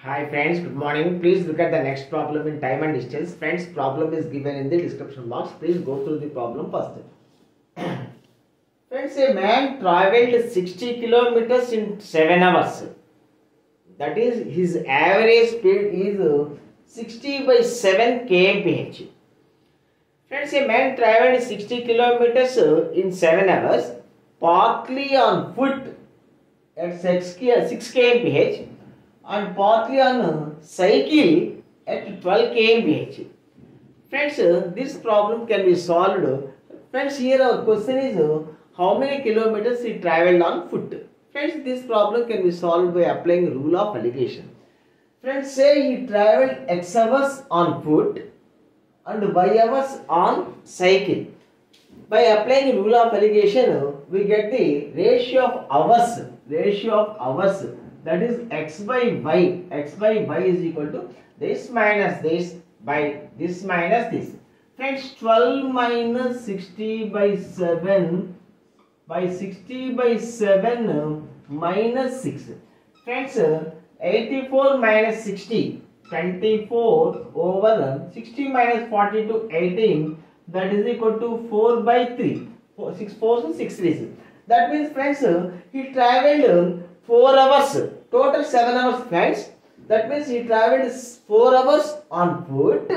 Hi friends, good morning. Please look at the next problem in time and distance. Friends, problem is given in the description box. Please go through the problem first. Friends, a man traveled 60 kilometers in 7 hours. That is, his average speed is 60 by 7 kmph. Friends, a man traveled 60 kilometers in 7 hours, partly on foot at 6 kmph and partly on cycle at 12 kmph. Friends, this problem can be solved. Friends, here our question is how many kilometers he travelled on foot. Friends, this problem can be solved by applying rule of alligation. Friends, say he travelled x hours on foot and y hours on cycle. By applying rule of alligation, we get the ratio of hours. That is x by y. X by y is equal to this minus this by this minus this. Friends, 12 minus 60 by 7 by 60 by 7 minus 6. Friends, 84 minus 60, 24 over 60 minus 42, 18. That is equal to 4 by 3. 6 4 and 6 3. That means, friends, he travelled 4 hours. Total 7 hours, friends. That means he travelled 4 hours on foot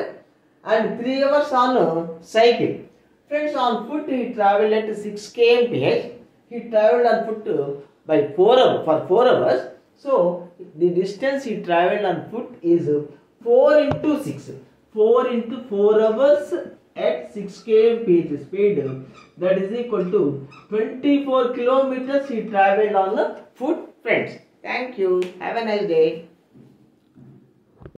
and 3 hours on cycle. Friends, on foot he travelled at 6 kmph. He travelled on foot by 4 hours, for 4 hours. So, the distance he travelled on foot is 4 into 6. 4 into 4 hours at 6 kmph speed. That is equal to 24 kilometers he travelled on foot, friends. Thank you. Have a nice day.